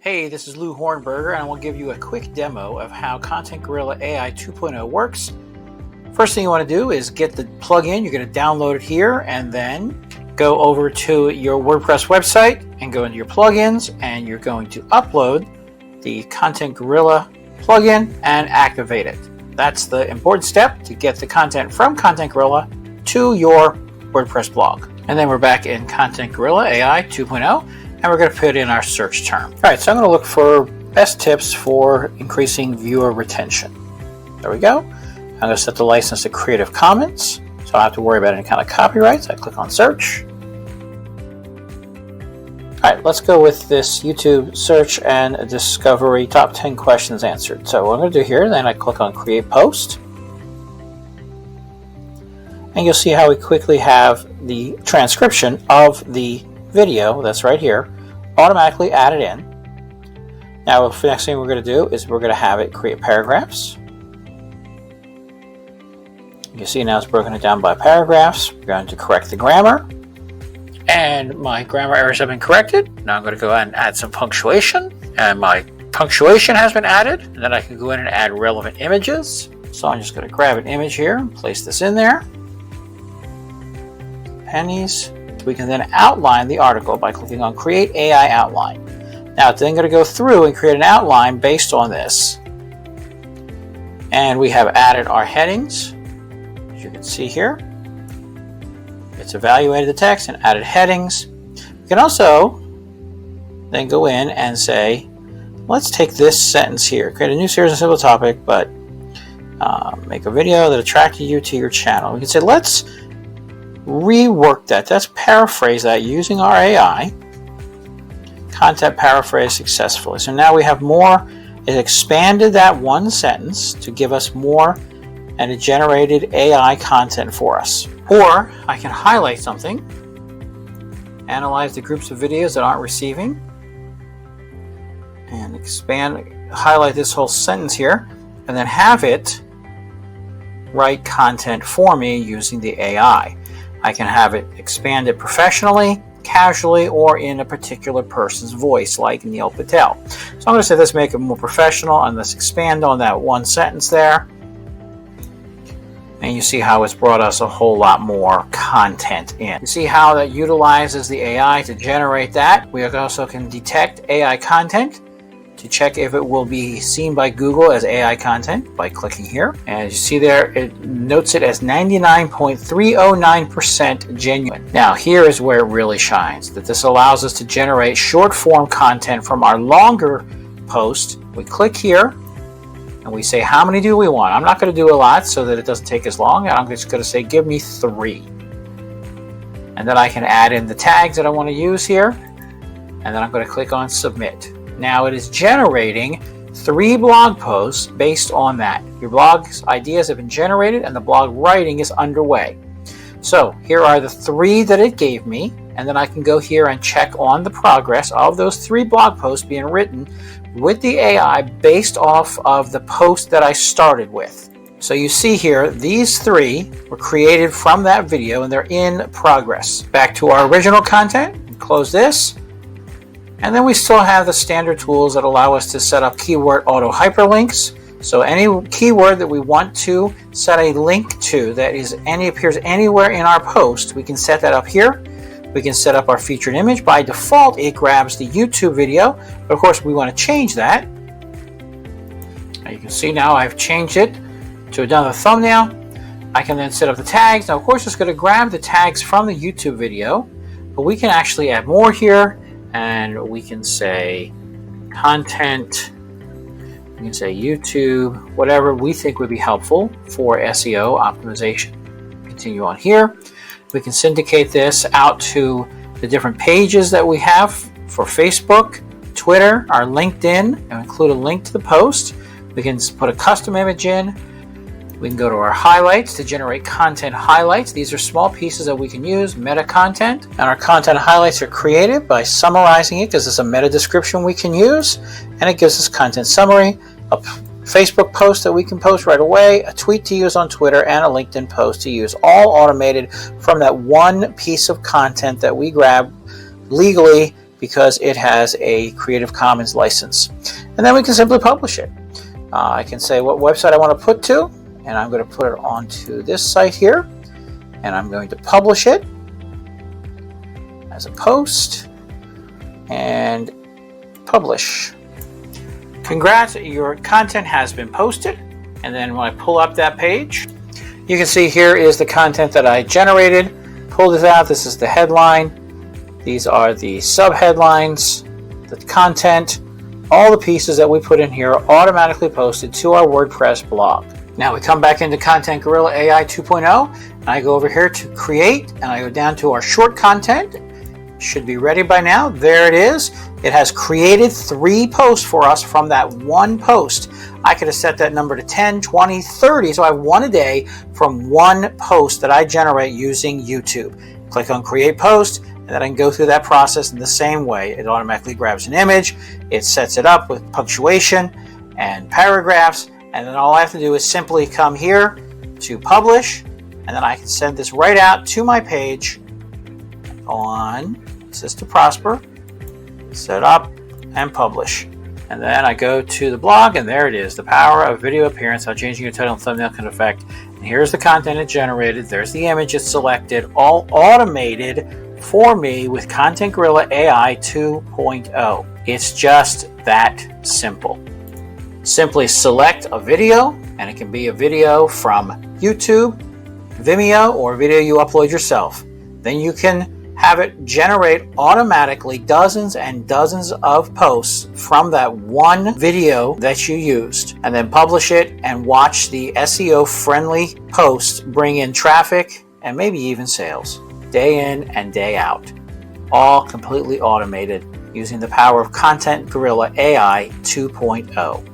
Hey, this is Lou Hornberger, and I will give you a quick demo of how Content Gorilla AI 2.0 works. First thing you want to do is get the plugin. You're going to download it here and then go over to your WordPress website and go into your plugins, and you're going to upload the Content Gorilla plugin and activate it. That's the important step to get the content from Content Gorilla to your WordPress blog. And then we're back in Content Gorilla AI 2.0. and we're going to put in our search term. All right, so I'm going to look for best tips for increasing viewer retention. There we go. I'm going to set the license to Creative Commons, so I don't have to worry about any kind of copyrights. I click on search. All right, let's go with this YouTube search and discovery top 10 questions answered. So what I'm going to do here, then I click on Create Post. And you'll see how we quickly have the transcription of the video that's right here automatically added in. Now the next thing we're going to do is we're going to have it create paragraphs. You see now it's broken it down by paragraphs. We're going to correct the grammar, and my grammar errors have been corrected. Now I'm going to go ahead and add some punctuation, and my punctuation has been added. And then I can go in and add relevant images. So I'm just going to grab an image here and place this in there. Pennies. We can then outline the article by clicking on Create AI Outline. Now it's then going to go through and create an outline based on this. And we have added our headings, as you can see here. It's evaluated the text and added headings. You can also then go in and say, let's take this sentence here, create a new series on a simple topic, but make a video that attracted you to your channel. We can say, let's rework that. Let's paraphrase that using our AI. Content paraphrase successfully. So now we have more. It expanded that one sentence to give us more, and it generated AI content for us. Or I can highlight something, analyze the groups of videos that aren't receiving, and highlight this whole sentence here, and then have it write content for me using the AI. I can have it expanded professionally, casually, or in a particular person's voice, like Neil Patel. So I'm going to say let's make it more professional, and let's expand on that one sentence there. And you see how it's brought us a whole lot more content in. You see how that utilizes the AI to generate that. We also can detect AI content to check if it will be seen by Google as AI content by clicking here. And as you see there, it notes it as 99.309% genuine. Now here is where it really shines, that this allows us to generate short form content from our longer post. We click here and we say how many do we want. I'm not going to do a lot so that it doesn't take as long. I'm just going to say give me 3. And then I can add in the tags that I want to use here. And then I'm going to click on submit. Now it is generating 3 blog posts based on that. Your blog's ideas have been generated and the blog writing is underway. So here are the 3 that it gave me, and then I can go here and check on the progress of those 3 blog posts being written with the AI based off of the post that I started with. So you see here, these 3 were created from that video and they're in progress. Back to our original content, close this. And then we still have the standard tools that allow us to set up keyword auto hyperlinks. So any keyword that we want to set a link to that appears anywhere in our post, we can set that up here. We can set up our featured image. By default, it grabs the YouTube video, but of course we want to change that. Now you can see now I've changed it to another thumbnail. I can then set up the tags. Now of course it's going to grab the tags from the YouTube video, but we can actually add more here. And we can say content, we can say YouTube, whatever we think would be helpful for SEO optimization. Continue on here. We can syndicate this out to the different pages that we have for Facebook, Twitter, our LinkedIn, and include a link to the post. We can put a custom image in. We can go to our highlights to generate content highlights. These are small pieces that we can use, meta content. And our content highlights are created by summarizing it because it's a meta description we can use. And it gives us content summary, a Facebook post that we can post right away, a tweet to use on Twitter, and a LinkedIn post to use, all automated from that one piece of content that we grab legally because it has a Creative Commons license. And then we can simply publish it. I can say what website I want to put to, and I'm going to put it onto this site here, and I'm going to publish it as a post and publish. Congrats, your content has been posted. And then when I pull up that page, you can see here is the content that I generated. Pull this out. This is the headline. These are the sub-headlines, the content, all the pieces that we put in here are automatically posted to our WordPress blog. Now we come back into Content Gorilla AI 2.0, and I go over here to create, and I go down to our short content. Should be ready by now. There it is. It has created 3 posts for us from that one post. I could have set that number to 10, 20, 30, so I have 1 a day from one post that I generate using YouTube. Click on Create Post, and then I can go through that process in the same way. It automatically grabs an image, it sets it up with punctuation and paragraphs, and then all I have to do is simply come here to publish, and then I can send this right out to my page on Assist to Prosper, set up, and publish. And then I go to the blog, and there it is, the power of video appearance, how changing your title and thumbnail can affect. And here's the content it generated. There's the image it selected, all automated for me with Content Gorilla AI 2.0. It's just that simple. Simply select a video, and it can be a video from YouTube, Vimeo, or a video you upload yourself. Then you can have it generate automatically dozens and dozens of posts from that one video that you used, and then publish it and watch the SEO friendly posts bring in traffic and maybe even sales day in and day out, all completely automated using the power of Content Gorilla AI 2.0.